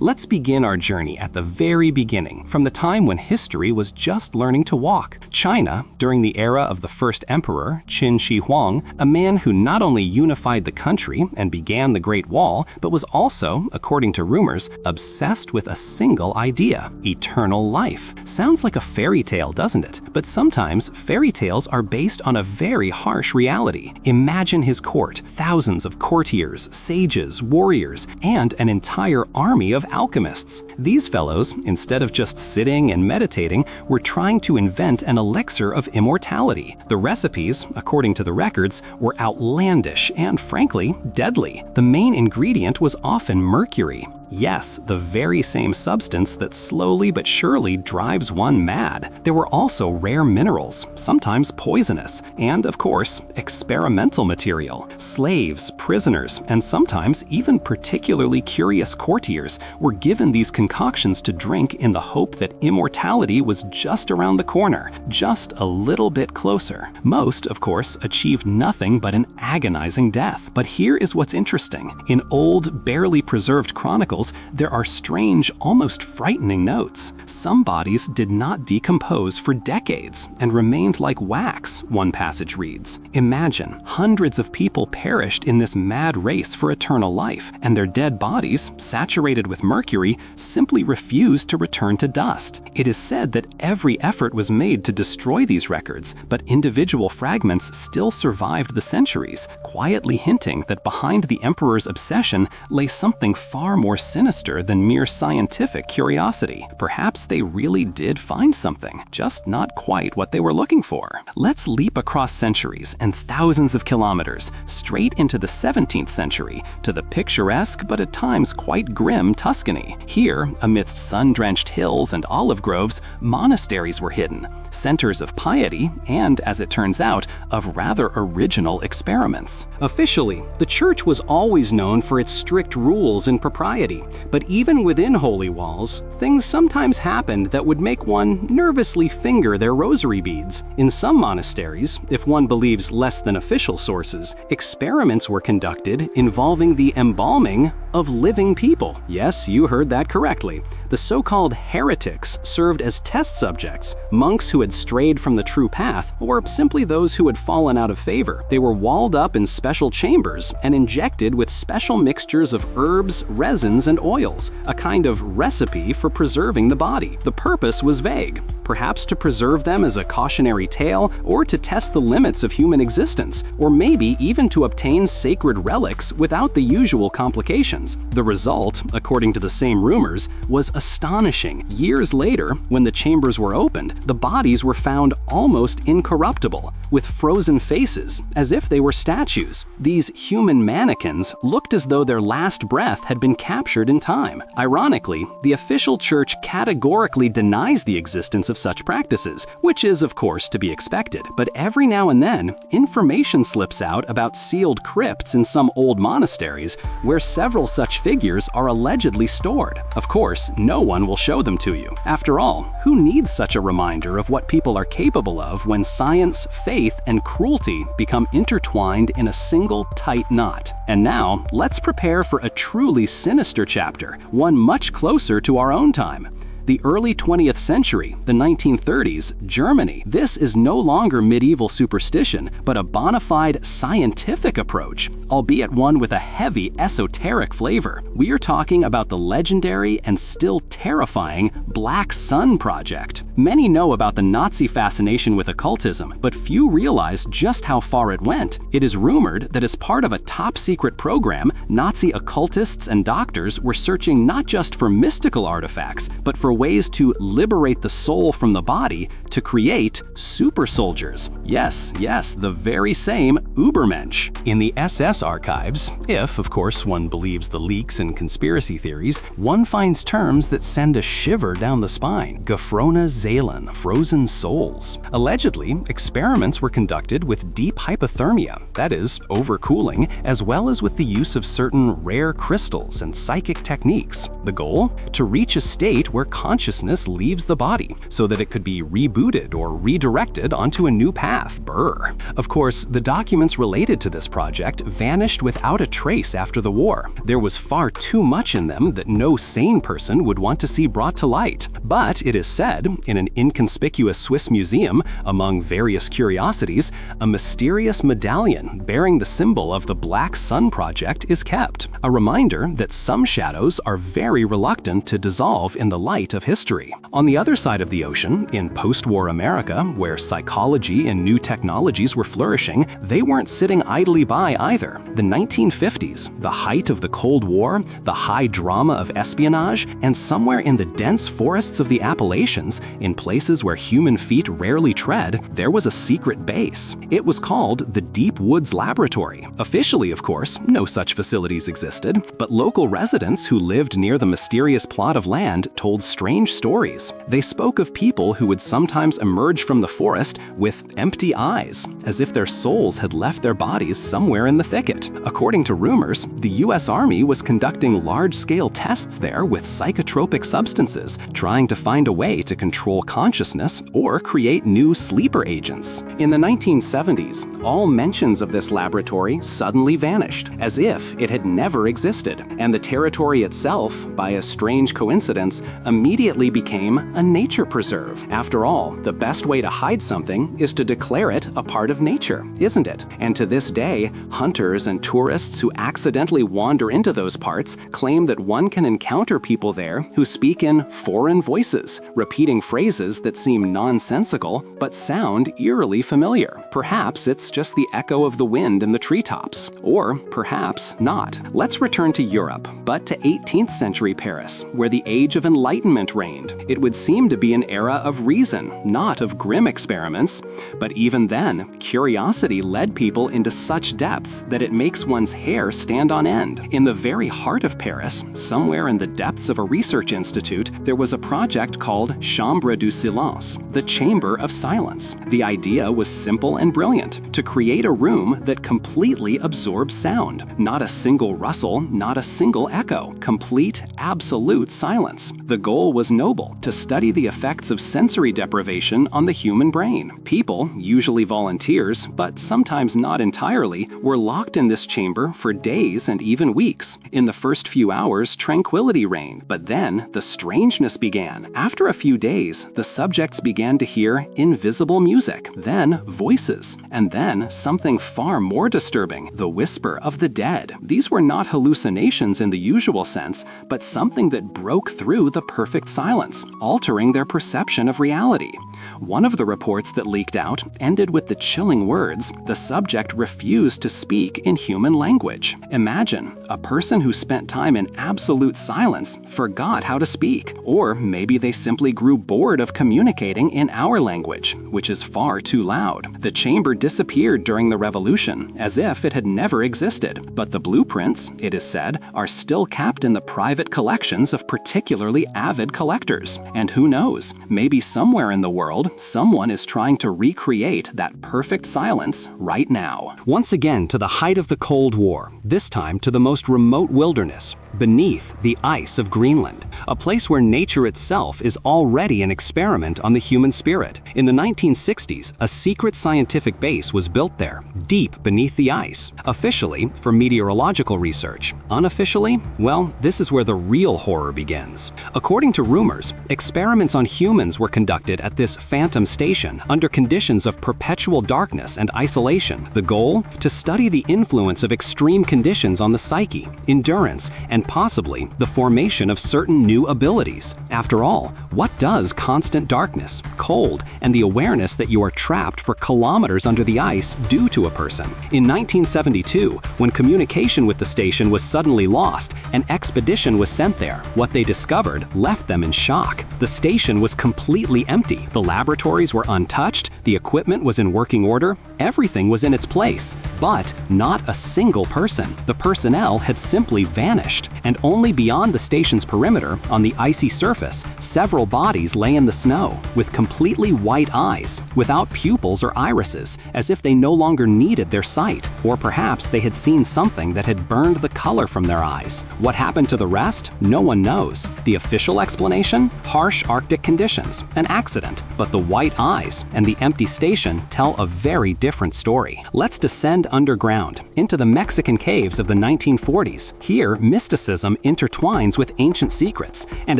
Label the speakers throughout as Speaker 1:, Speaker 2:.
Speaker 1: Let's begin our journey at the very beginning, from the time when history was just learning to walk. China, during the era of the first emperor, Qin Shi Huang, a man who not only unified the country and began the Great Wall, but was also, according to rumors, obsessed with a single idea: eternal life. Sounds like a fairy tale, doesn't it? But sometimes fairy tales are based on a very harsh reality. Imagine his court, thousands of courtiers, sages, warriors, and an entire army of alchemists. These fellows, instead of just sitting and meditating, were trying to invent an elixir of immortality. The recipes, according to the records, were outlandish and, frankly, deadly. The main ingredient was often mercury. Yes, the very same substance that slowly but surely drives one mad. There were also rare minerals, sometimes poisonous, and of course, experimental material. Slaves, prisoners, and sometimes even particularly curious courtiers were given these concoctions to drink in the hope that immortality was just around the corner, just a little bit closer. Most, of course, achieved nothing but an agonizing death. But here is what's interesting. In old, barely preserved chronicles, there are strange, almost frightening notes. Some bodies did not decompose for decades and remained like wax, one passage reads. Imagine, hundreds of people perished in this mad race for eternal life, and their dead bodies, saturated with mercury, simply refused to return to dust. It is said that every effort was made to destroy these records, but individual fragments still survived the centuries, quietly hinting that behind the emperor's obsession lay something far more sinister than mere scientific curiosity. Perhaps they really did find something, just not quite what they were looking for. Let's leap across centuries and thousands of kilometers, straight into the 17th century, to the picturesque but at times quite grim Tuscany. Here, amidst sun-drenched hills and olive groves, monasteries were hidden, centers of piety and, as it turns out, of rather original experiments. Officially, the church was always known for its strict rules and propriety. But even within holy walls, things sometimes happened that would make one nervously finger their rosary beads. In some monasteries, if one believes less than official sources, experiments were conducted involving the embalming of living people. Yes, you heard that correctly. The so-called heretics served as test subjects, monks who had strayed from the true path, or simply those who had fallen out of favor. They were walled up in special chambers and injected with special mixtures of herbs, resins, and oils, a kind of recipe for preserving the body. The purpose was vague, perhaps to preserve them as a cautionary tale, or to test the limits of human existence, or maybe even to obtain sacred relics without the usual complications. The result, according to the same rumors, was astonishing. Years later, when the chambers were opened, the bodies were found almost incorruptible, with frozen faces, as if they were statues. These human mannequins looked as though their last breath had been captured in time. Ironically, the official church categorically denies the existence of such practices, which is, of course, to be expected. But every now and then, information slips out about sealed crypts in some old monasteries, where several such figures are allegedly stored. Of course, no one will show them to you. After all, who needs such a reminder of what people are capable of when science, faith, and cruelty become intertwined in a single tight knot? And now, let's prepare for a truly sinister chapter, one much closer to our own time. The early 20th century, the 1930s, Germany. This is no longer medieval superstition, but a bona fide scientific approach, albeit one with a heavy esoteric flavor. We are talking about the legendary and still terrifying Black Sun Project. Many know about the Nazi fascination with occultism, but few realize just how far it went. It is rumored that as part of a top-secret program, Nazi occultists and doctors were searching not just for mystical artifacts, but for ways to liberate the soul from the body to create super soldiers. Yes, the very same Übermensch. In the SS archives, if, of course, one believes the leaks and conspiracy theories, one finds terms that send a shiver down the spine. Gefrorene Zalen, frozen souls. Allegedly, experiments were conducted with deep hypothermia, that is, overcooling, as well as with the use of certain rare crystals and psychic techniques. The goal? To reach a state where consciousness leaves the body, so that it could be rebooted or redirected onto a new path. Brr. Of course, the documents related to this project vanished without a trace after the war. There was far too much in them that no sane person would want to see brought to light. But it is said, in an inconspicuous Swiss museum, among various curiosities, a mysterious medallion bearing the symbol of the Black Sun Project is kept, a reminder that some shadows are very reluctant to dissolve in the light of history. On the other side of the ocean, in post-war America, where psychology and new technologies were flourishing, they weren't sitting idly by either. The 1950s, the height of the Cold War, the high drama of espionage, and somewhere in the dense forests of the Appalachians, in places where human feet rarely tread, there was a secret base. It was called the Deep Woods Laboratory. Officially, of course, no such facilities existed, but local residents who lived near the mysterious plot of land told strange stories. They spoke of people who would sometimes emerge from the forest with empty eyes, as if their souls had left their bodies somewhere in the thicket. According to rumors, the US Army was conducting large-scale tests there with psychotropic substances, trying to find a way to control consciousness or create new sleeper agents. In the 1970s, all mentions of this laboratory suddenly vanished, as if it had never existed, and the territory itself, by a strange coincidence, immediately became a nature preserve. After all, the best way to hide something is to declare it a part of nature, isn't it? And to this day, hunters and tourists who accidentally wander into those parts claim that one can encounter people there who speak in foreign voices, repeating phrases that seem nonsensical but sound eerily familiar. Perhaps it's just the echo of the wind in the treetops, or perhaps not. Let's return to Europe, but to 18th century Paris, where the Age of Enlightenment reigned. It would seem to be an era of reason, not of grim experiments. But even then, curiosity led people into such depths that it makes one's hair stand on end. In the very heart of Paris, somewhere in the depths of a research institute, there was a project called Chambre du Silence, the Chamber of Silence. The idea was simple and brilliant: to create a room that completely absorbs sound. Not a single rustle, not a single echo. Complete, absolute silence. The goal was noble: to study the effects of sensory deprivation on the human brain. People, usually volunteers, but sometimes not entirely, were locked in this chamber for days and even weeks. In the first few hours, tranquility reigned, but then the strangeness began. After a few days, the subjects began to hear invisible music, then voices, and then something far more disturbing: the whisper of the dead. These were not hallucinations in the usual sense, but something that broke through the perfect silence, altering their perception of reality. One of the reports that leaked out ended with the chilling words, "The subject refused to speak in human language." Imagine, a person who spent time in absolute silence forgot how to speak. Or maybe they simply grew bored of communicating in our language, which is far too loud. The chamber disappeared during the revolution, as if it had never existed. But the blueprints, it is said, are still kept in the private collections of particularly avid collectors. And who knows, maybe somewhere in the world, someone is trying to recreate that perfect silence right now. Once again to the height of the Cold War, this time to the most remote wilderness, beneath the ice of Greenland, a place where nature itself is already an experiment on the human spirit. In the 1960s, a secret scientific base was built there, deep beneath the ice, officially for meteorological research. Unofficially, well, this is where the real horror begins. According to rumors, experiments on humans were conducted at this phantom station under conditions of perpetual darkness and isolation. The goal? To study the influence of extreme conditions on the psyche, endurance, and possibly the formation of certain new abilities. After all, what does constant darkness, cold, and the awareness that you are trapped for kilometers under the ice do to a person? In 1972, when communication with the station was suddenly lost, an expedition was sent there. What they discovered left them in shock. The station was completely empty. The laboratories were untouched, the equipment was in working order, Everything was in its place, but not a single person. The personnel had simply vanished, and only beyond the station's perimeter, on the icy surface, several bodies lay in the snow, with completely white eyes, without pupils or irises, as if they no longer needed their sight, or perhaps they had seen something that had burned the color from their eyes. What happened to the rest? No one knows. The official explanation? Harsh Arctic conditions, an accident. But the white eyes and the empty station tell a very different story. Let's descend underground, into the Mexican caves of the 1940s. Here, mysticism intertwines with ancient secrets, and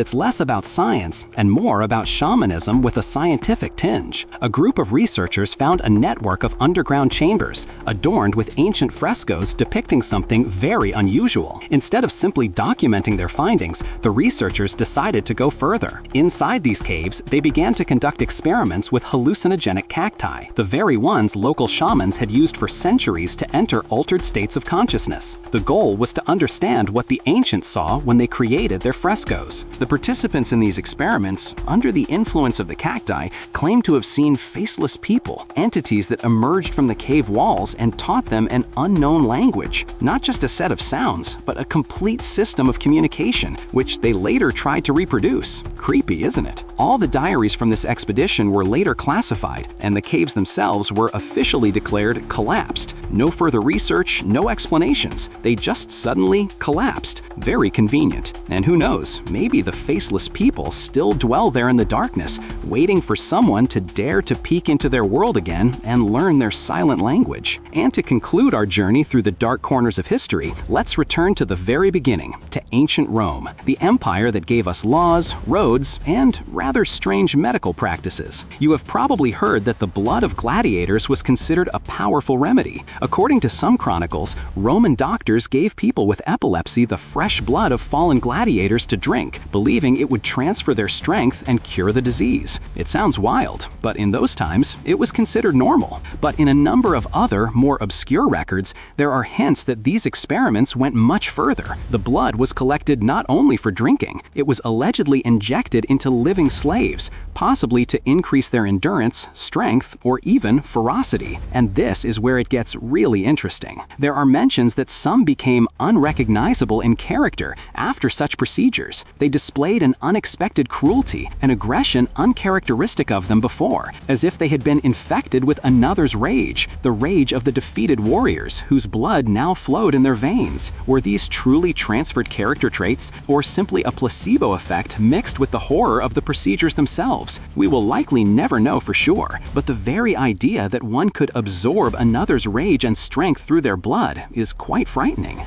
Speaker 1: it's less about science and more about shamanism with a scientific tinge. A group of researchers found a network of underground chambers, adorned with ancient frescoes depicting something very unusual. Instead of simply documenting their findings, the researchers decided to go further. Inside these caves, they began to conduct experiments with hallucinogenic cacti, the very ones local shamans had used for centuries to enter altered states of consciousness. The goal was to understand what the ancients saw when they created their frescoes. The participants in these experiments, under the influence of the cacti, claimed to have seen faceless people, entities that emerged from the cave walls and taught them an unknown language. Not just a set of sounds, but a complete system of communication, which they later tried to reproduce. Creepy, isn't it? All the diaries from this expedition were later classified, and the caves themselves were officially declared collapsed. No further research, no explanations. They just suddenly collapsed. Very convenient. And who knows, maybe the faceless people still dwell there in the darkness, waiting for someone to dare to peek into their world again and learn their silent language. And to conclude our journey through the dark corners of history, let's return to the very beginning, to ancient Rome, the empire that gave us laws, roads, and rather strange medical practices. You have probably heard that the blood of gladiators was considered a powerful remedy. According to some chronicles, Roman doctors gave people with epilepsy the fresh blood of fallen gladiators to drink, believing it would transfer their strength and cure the disease. It sounds wild, but in those times, it was considered normal. But in a number of other, more obscure records, there are hints that these experiments went much further. The blood was collected not only for drinking, it was allegedly injected into living slaves, possibly to increase their endurance, strength, or even ferocity. And this is where it gets really interesting. There are mentions that some became unrecognizable in character after such procedures. They displayed an unexpected cruelty, an aggression uncharacteristic of them before, as if they had been infected with another's rage, the rage of the defeated warriors whose blood now flowed in their veins. Were these truly transferred character traits, or simply a placebo effect mixed with the horror of the procedures themselves? We will likely never know for sure, but the very idea that one could absorb another's rage and strength through their blood is quite frightening.